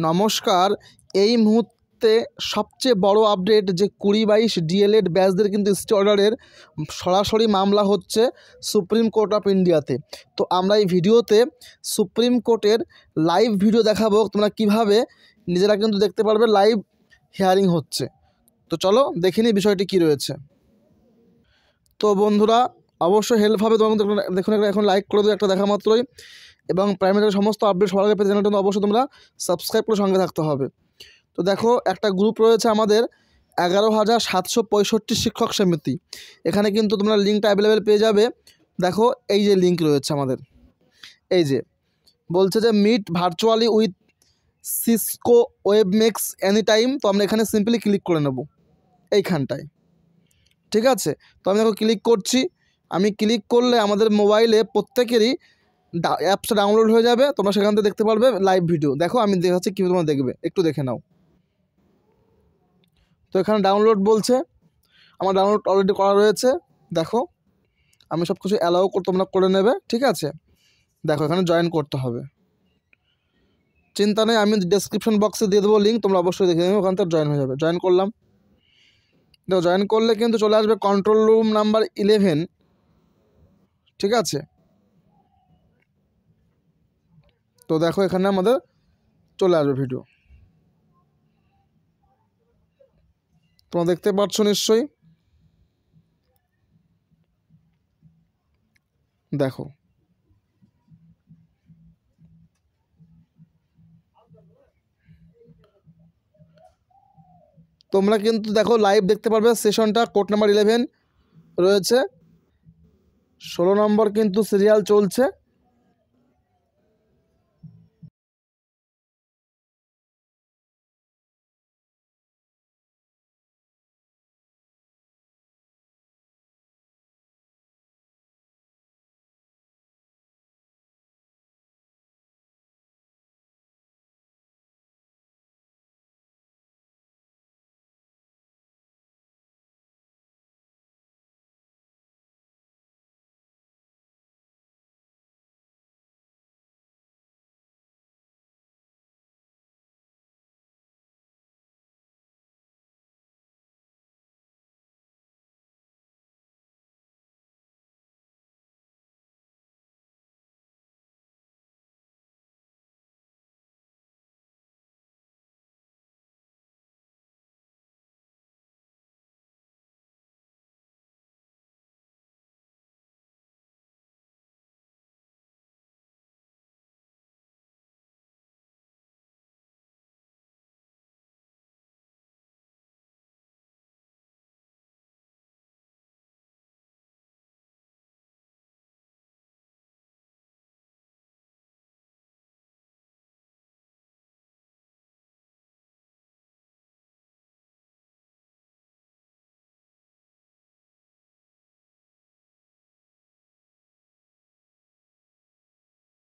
নমস্কার। এই মুহূর্তে সবচেয়ে বড় আপডেট যে 20-22 ডিএলএড ব্যাচদের কিন্তু স্টে অর্ডারের সরাসরি মামলা হচ্ছে সুপ্রিম কোর্ট অফ ইন্ডিয়াতে। তো আমরা এই ভিডিওতে সুপ্রিম কোর্টের লাইভ ভিডিও দেখাবো, তোমরা কিভাবে নিজেরা কিন্তু দেখতে পারবে লাইভ হিয়ারিং হচ্ছে। তো চলো দেখে নিই বিষয়টি কী রয়েছে। তো বন্ধুরা অবশ্যই হেল্প হবে, তোমাকে দেখুন এখন লাইক করে দেবো একটা দেখা মাত্রই, এবং প্রাইমারি সমস্ত আপডেট সবার আগে পেতে চ্যানেলটা অবশ্যই তোমরা সাবস্ক্রাইব করে সঙ্গে থাকতে হবে। তো দেখো একটা গ্রুপ রয়েছে আমাদের 11,765 শিক্ষক সমিতি, এখানে কিন্তু তোমরা লিঙ্কটা অ্যাভেলেবেল পেয়ে যাবে। দেখো এই যে লিঙ্ক রয়েছে আমাদের, এই যে বলছে যে meet virtually with Cisco Webex any time. তো আমরা এখানে সিম্পলি ক্লিক করে নেব এইখানটায়, ঠিক আছে। তো আমি দেখো ক্লিক করছি, আমি ক্লিক করলে আমাদের মোবাইলে প্রত্যেকেরই অ্যাপসটা ডাউনলোড হয়ে যাবে, তোমরা সেখান থেকে দেখতে পারবে লাইভ ভিডিও। দেখো আমি দেখাচ্ছি কীভাবে তোমরা দেখবে, একটু দেখে নাও। তো এখানে ডাউনলোড বলছে, আমার ডাউনলোড অলরেডি করা রয়েছে। দেখো আমি সব কিছু অ্যালাউ তোমরা করে নেবে, ঠিক আছে। দেখো এখানে জয়েন করতে হবে, চিন্তা নেই, আমি ডেসক্রিপশন বক্সে দিয়ে দেবো লিঙ্ক, তোমরা অবশ্যই দেখে নেবে, ওখান থেকে জয়েন হয়ে যাবে। জয়েন করলাম, দেখো জয়েন করলে কিন্তু চলে আসবে কন্ট্রোল রুম নাম্বার 11, ঠিক আছে। তো দেখো এখানে আমাদের চলে আসবে ভিডিও, তোমরা দেখতে পাচ্ছ নিশ্চয়ই। দেখো তোমরা কিন্তু দেখো লাইভ দেখতে পারবে সেশনটা। কোর্ট নাম্বার 11 রয়েছে, 16 নম্বর কিন্তু সিরিয়াল চলছে।